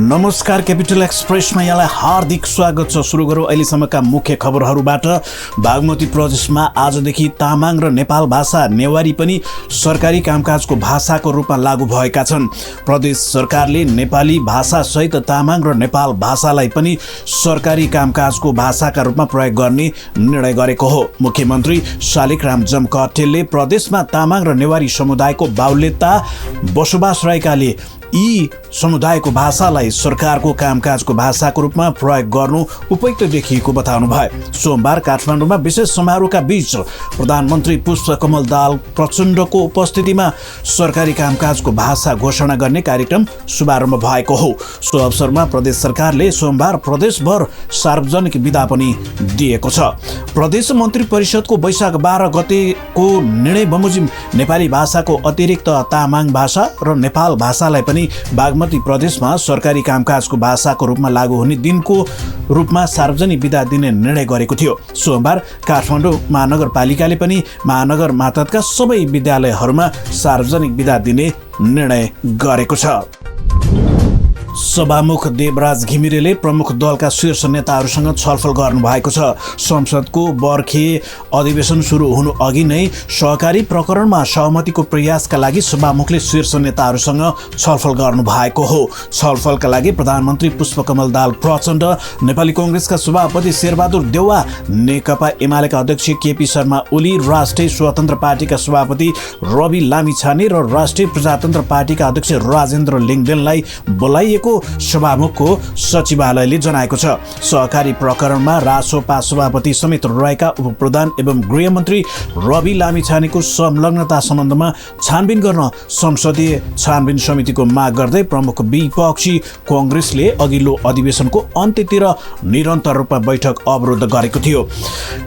नमस्कार, क्यापिटल एक्सप्रेसमा यहाँलाई हार्दिक स्वागत छ। सुरु गरौँ अहिलेसम्मका मुख्य खबरहरूबाट। बागमती प्रदेशमा आजदेखि तामाङ र नेपाल भाषा नेवारी पनि सरकारी कामकाजको भाषाको रूपमा लागू भएका छन्। प्रदेश सरकारले नेपाली भाषासहित तामाङ र नेपाल भाषालाई पनि सरकारी कामकाजको भाषाका रूपमा प्रयोग गर्ने निर्णय गरेको हो। मुख्यमन्त्री शालिग्राम जमकटेलले प्रदेशमा तामाङ र नेवारी समुदायको बाहुल्यता बसोबास रहेकाले यी समुदायको भाषालाई सरकारको कामकाजको भाषाको रूपमा प्रयोग गर्नु उपयुक्त देखिएको बताउनु भयो। सोमबार काठमाडौँमा विशेष समारोहका बीच प्रधानमन्त्री पुष्पकमल दाहाल प्रचण्डको उपस्थितिमा सरकारी कामकाजको भाषा घोषणा गर्ने कार्यक्रम शुभारम्भ भएको हो। सो अवसरमा प्रदेश सरकारले सोमबार प्रदेशभर सार्वजनिक बिदा पनि दिएको छ। प्रदेश मन्त्री परिषदको वैशाख 12 गतेको निर्णय बमोजिम नेपाली भाषाको अतिरिक्त तामाङ भाषा र नेपाल भाषालाई पनि बागमती प्रदेशमा सरकारी कामकाजको भाषाको रूपमा लागू हुने दिनको रूपमा सार्वजनिक बिदा दिने निर्णय गरेको थियो। सोमबार काठमाडौँ महानगरपालिकाले पनि महानगर मातहतका सबै विद्यालयहरूमा सार्वजनिक बिदा दिने निर्णय गरेको छ। सभामुख देवराज घिमिरेले प्रमुख दलका शीर्ष नेताहरूसँग छलफल गर्नुभएको छ। संसदको बर्खे अधिवेशन सुरु हुनु अघि नै सहकारी प्रकरणमा सहमतिको प्रयासका लागि सभामुखले शीर्ष नेताहरूसँग छलफल गर्नुभएको हो। छलफलका लागि प्रधानमन्त्री पुष्पकमल दाहाल प्रचण्ड, नेपाली कांग्रेसका सभापति शेरबहादुर देउवा, नेकपा एमालेका अध्यक्ष केपी शर्मा ओली, राष्ट्रिय स्वतन्त्र पार्टीका सभापति रवि लामिछाने र राष्ट्रिय प्रजातन्त्र पार्टीका अध्यक्ष राजेन्द्र लिङदेनलाई बोलाइएको सभामुखको सचिवालयले जनाएको छ। सहकारी प्रकरणमा रासोपा सभापति समेत रहेका उपप्रधान एवं गृहमन्त्री रवि लामिछानेको संलग्नता सम्बन्धमा छानबिन गर्न संसदीय छानबिन समितिको माग गर्दै प्रमुख विपक्षी कांग्रेसले अघिल्लो अधिवेशनको अन्त्यतिर निरन्तर रूपमा बैठक अवरोध गरेको थियो।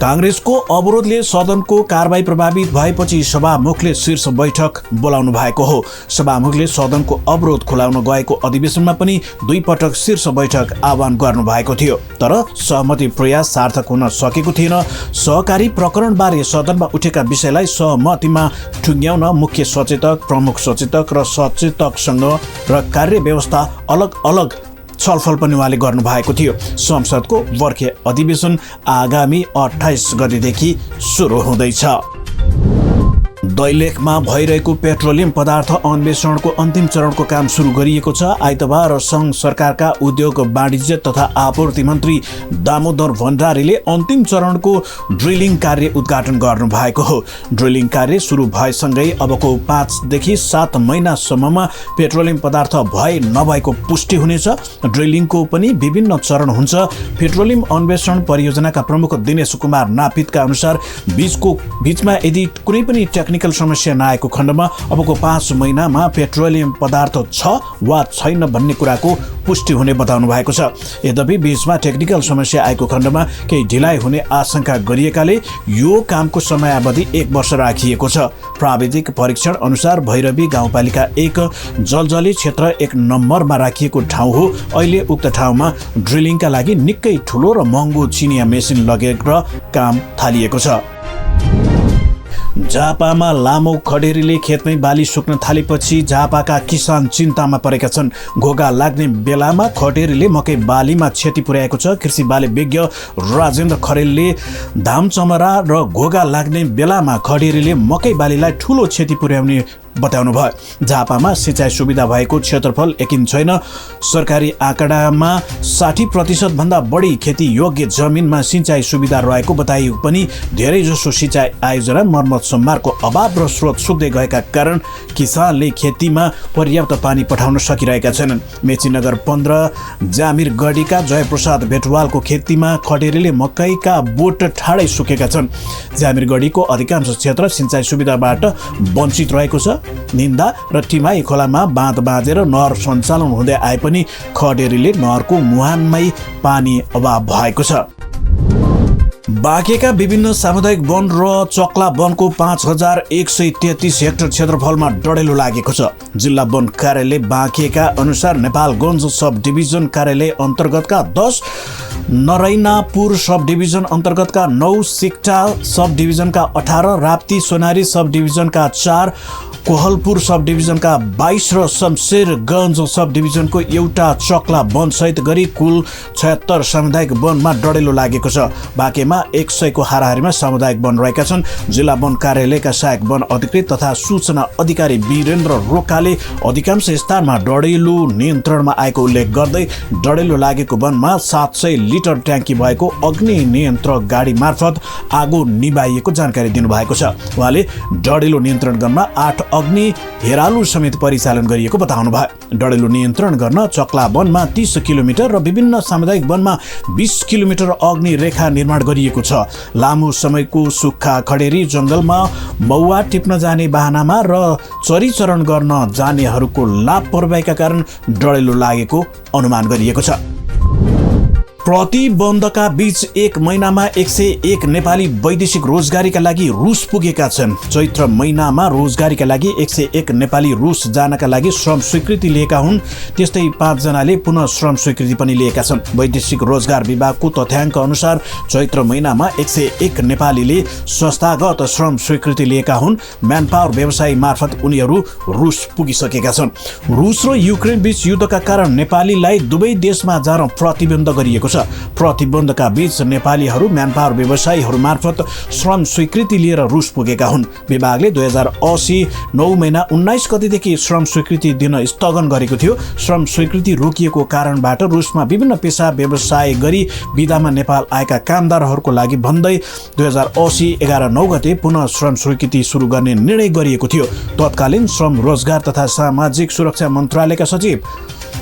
कांग्रेसको अवरोधले सदनको कारबाही प्रभावित भएपछि सभामुखले शीर्ष बैठक बोलाउनु भएको हो। सभामुखले सदनको अवरोध खुलाउन गएको अधिवेशनमा पनि दुई पटक शीर्ष बैठक आह्वान गर्नु भएको थियो, तर सहमति प्रयास सार्थक हुन सकेको थिएन। सहकारी प्रकरणबारे सदनमा उठेका विषयलाई सहमतिमा ठुङ्ग्याउन मुख्य सचेतक, प्रमुख सचेतक र सचेतकसँग र कार्य व्यवस्था अलग अलग छलफल पनि उहाँले गर्नुभएको थियो। संसदको बर्खे अधिवेशन आगामी 28 गतेदेखि सुरु हुँदैछ। दैलेखमा भइरहेको पेट्रोलियम पदार्थ अन्वेषणको अन्तिम चरणको काम सुरु गरिएको छ। आइतबार सङ्घ सरकारका उद्योग, वाणिज्य तथा आपूर्ति मन्त्री दामोदर भण्डारीले अन्तिम चरणको ड्रिलिङ कार्य उद्घाटन गर्नुभएको हो। ड्रिलिङ कार्य सुरु भएसँगै अबको 5 देखि 7 महिनासम्ममा पेट्रोलियम पदार्थ भए नभएको पुष्टि हुनेछ। ड्रिलिङको पनि विभिन्न चरण हुन्छ। पेट्रोलियम अन्वेषण परियोजनाका प्रमुख दिनेश कुमार नापितका अनुसार बीचमा यदि कुनै पनि टेक्निकल समस्या नआएको खण्डमा अबको 5 महिनामा पेट्रोलियम पदार्थ छ वा छैन भन्ने कुराको पुष्टि हुने बताउनु भएको छ। यद्यपि बीचमा टेक्निकल समस्या आएको खण्डमा केही ढिलाइ हुने आशंका गरिएकाले यो कामको समयावधि 1 वर्ष राखिएको छ। प्राविधिक परीक्षण अनुसार भैरवी गाउँपालिका 1 जलजली क्षेत्र 1 नम्बरमा राखिएको ठाउँ हो। अहिले उक्त ठाउँमा ड्रिलिङका लागि निकै ठुलो र महँगो चिनिया मेसिन लगेर काम थालिएको छ। झापामा लामो खडेरीले खेतमै बाली सुक्न थालेपछि झापाका किसान चिन्तामा परेका छन्। घोगा लाग्ने बेलामा खडेरीले मकै बालीमा क्षति पुर्याएको छ। कृषि बाली विज्ञ राजेन्द्र खरेलले धाम चमरा र घोगा लाग्ने बेलामा खडेरीले मकै बालीलाई ठूलो क्षति पुर्याउने बताउनु भयो। झापामा सिँचाइ सुविधा भएको क्षेत्रफल एकिन छैन। सरकारी आँकडामा 60% भन्दा बढी खेती योग्य जमिनमा सिँचाइ सुविधा रहेको बताइयो पनि धेरैजसो सिँचाइ आयोजना, मर्मत सम्भारको अभाव र स्रोत सुक्दै गएका कारण किसानले खेतीमा पर्याप्त पानी पठाउन सकिरहेका छैनन्। मेचीनगर 15 जामिरगढीका जयप्रसाद भेटवालको खेतीमा खडेरीले मकैका बोट ठाडै सुकेका छन्। जामिरगढीको अधिकांश क्षेत्र सिँचाइ सुविधाबाट वञ्चित रहेको छ। निन्दा र टिमाई खोलामा बाँध बाँधेर नहर सञ्चालन हुँदै आए पनि खडेरीले नहरको मुहानमै पानी अभाव भएको छ। बाँकेका विभिन्न सामुदायिक वन र चक्ला वनको 5133 हेक्टर क्षेत्रफलमा डढेलो लागेको छ। जिल्ला वन कार्यालय बाँकेका अनुसार नेपालगञ्ज सब डिभिजन कार्यालय अन्तर्गतका 10, नरैनापुर सब डिभिजन अन्तर्गतका 9, सिक्टा सब डिभिजनका 18, राप्ती सोनारी सब डिभिजनका 4, कोहलपुर सब डिभिजनका 22 र शमशेरगञ्ज सब डिभिजनको एउटा चक्ला वनसहित गरी कुल 76 सामुदायिक वनमा डढेलो लागेको छ। बाँकेमा 100 को हाराहारीमा सामुदायिक वन रहेका छन्। जिल्ला वन कार्यालयका सहायक वन अधिकृत तथा सूचना अधिकारी वीरेन्द्र रोकाले अधिकांश स्थानमा डढेलो नियन्त्रणमा आएको उल्लेख गर्दै डढेलो लागेको वनमा 700 लिटर ट्याङ्की भएको अग्नि नियन्त्रक गाडी मार्फत आगो निभाइएको जानकारी दिनुभएको छ। उहाँले डढेलो नियन्त्रण गर्न 8 अग्नि हेरालु समेत परिचालन गरिएको बताउनु भयो। डढेलो नियन्त्रण गर्न चक्ला वनमा 30 किलोमिटर र विभिन्न सामुदायिक वनमा 20 किलोमिटर अग्नि रेखा निर्माण गरिएको छ। लामो समयको सुक्खा खडेरी जंगलमा मौवा टिप्न जाने बहानामा र चरीचरण गर्न जानेहरूको लापरवाहीका कारण डढेलो लागेको अनुमान गरिएको छ। प्रतिबन्धका बीच 1 महिनामा 101 नेपाली वैदेशिक रोजगारीका लागि रुस पुगेका छन्। चैत्र महिनामा रोजगारीका लागि 101 नेपाली रुस जानका लागि श्रम स्वीकृति लिएका हुन्। त्यस्तै 5 जनाले पुनः श्रम स्वीकृति पनि लिएका छन्। वैदेशिक रोजगार विभागको तथ्याङ्क अनुसार चैत्र महिनामा 101 नेपालीले संस्थागत श्रम स्वीकृति लिएका हुन्। म्यानपावर व्यवसाय मार्फत उनीहरू रुस पुगिसकेका छन्। रुस र युक्रेन बीच युद्धका कारण नेपालीलाई दुवै देशमा जान प्रतिबन्ध गरिएको छ। प्रतिबन्धका बीच नेपालीहरू म्यानपावर व्यवसायीहरू मार्फत श्रम स्वीकृति लिएर रुस पुगेका हुन्। विभागले 2080 9 महिना 19 गतेदेखि श्रम स्वीकृति दिन स्थगन गरेको थियो। श्रम स्वीकृति रोकिएको कारणबाट रुसमा विभिन्न पेशा व्यवसाय गरी विधामा नेपाल आएका कामदारहरूको लागि भन्दै 2080 11 9 गते पुनः श्रम स्वीकृति सुरु गर्ने निर्णय गरिएको थियो। तत्कालीन श्रम रोजगार तथा सामाजिक सुरक्षा मन्त्रालयका सचिव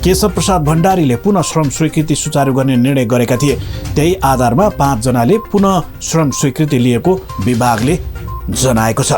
केशव प्रसाद भण्डारीले पुनः श्रम स्वीकृति सुचारू गर्ने निर्णय गरेका थिए। त्यही आधारमा 5 जनाले पुनः श्रम स्वीकृति लिएको विभागले जनाएको छ।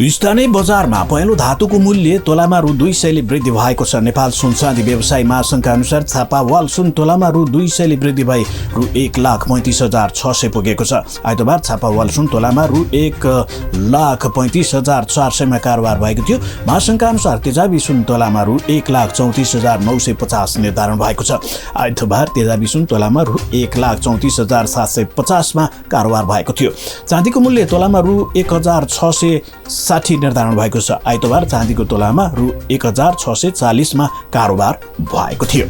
स्थानीय बजारमा पहेँलो धातुको मूल्य तोलामा रु 200 ले वृद्धि भएको छ। नेपाल सुन चाँदी व्यवसायी महासङ्घका अनुसार छापावाल सुन तोलामा रु 200 ले वृद्धि भई रु 1,35,600 पुगेको छ। आइतबार छापावाल सुन तोलामा रु 1,35,400 मा कारोबार भएको थियो। महासङ्घका अनुसार तेजाबी सुन तोलामा रु 1,34,950 निर्धारण भएको छ। आइतबार तेजाबी सुन तोलामा रु 1,34,750 मा कारोबार भएको थियो। चाँदीको मूल्य तोलामा रु 1,660 निर्धारण भएको छ। आइतबार चाँदीको तोलामा रु 1,640 मा कारोबार भएको थियो।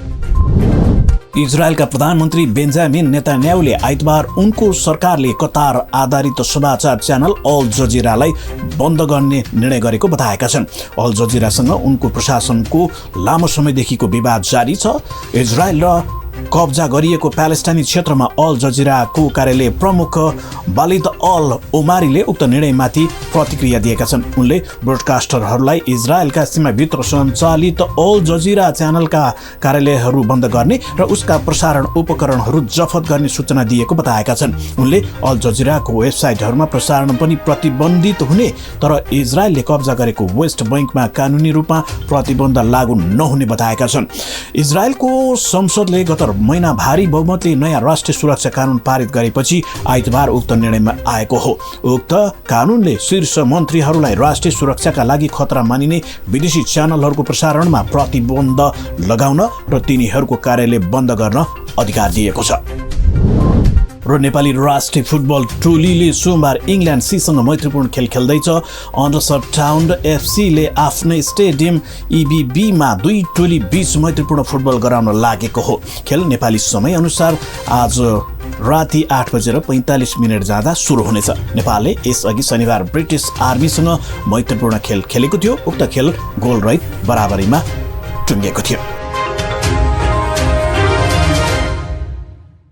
इजरायलका प्रधानमन्त्री बेन्जामिन नेतान्याहुले आइतबार उनको सरकारले कतार आधारित समाचार च्यानल अल जजिरालाई बन्द गर्ने निर्णय गरेको बताएका छन्। अल जजिरासँग उनको प्रशासनको लामो समयदेखिको विवाद जारी छ। इजरायल र कब्जा गरिएको प्यालेस्टाइनी क्षेत्रमा अल जजिराको कार्यालय प्रमुख वालिद अल ओमारीले उक्त निर्णयमाथि प्रतिक्रिया दिएका छन्। उनले ब्रोडकास्टरहरूलाई इजरायलका सीमाभित्र सञ्चालित अल जजिरा च्यानलका कार्यालयहरू बन्द गर्ने र उसका प्रसारण उपकरणहरू जफत गर्ने सूचना दिएको बताएका छन्। उनले अल जजिराको वेबसाइटहरूमा प्रसारण पनि प्रतिबन्धित हुने तर इजरायलले कब्जा गरेको वेस्ट बैंकमा कानुनी रूपमा प्रतिबन्ध लागू नहुने बताएका छन्। इजरायलको संसदले गत महिना भारी बहुमतले नयाँ राष्ट्रिय सुरक्षा कानुन पारित गरेपछि आइतबार उक्त निर्णयमा आएको हो। उक्त कानुनले शीर्ष मन्त्रीहरूलाई राष्ट्रिय सुरक्षाका लागि खतरा मानिने विदेशी च्यानलहरूको प्रसारणमा प्रतिबन्ध लगाउन र तिनीहरूको कार्यालय बन्द गर्न अधिकार दिएको छ। र नेपाली राष्ट्रिय फुटबल टोलीले सोमबार इङ्ल्यान्ड सीसँग मैत्रीपूर्ण खेल खेल्दैछ। अन्डरसटाउन्ड एफसीले आफ्नै स्टेडियम इबीबीमा 2 टोली बीच मैत्रीपूर्ण फुटबल गराउन लागेको हो। खेल नेपाली समय अनुसार आज राति 8:45 जाँदा सुरु हुनेछ। नेपालले यसअघि शनिबार ब्रिटिस आर्मीसँग मैत्रीपूर्ण खेल खेलेको थियो। उक्त खेल गोलरहित बराबरीमा टुङ्गेको थियो।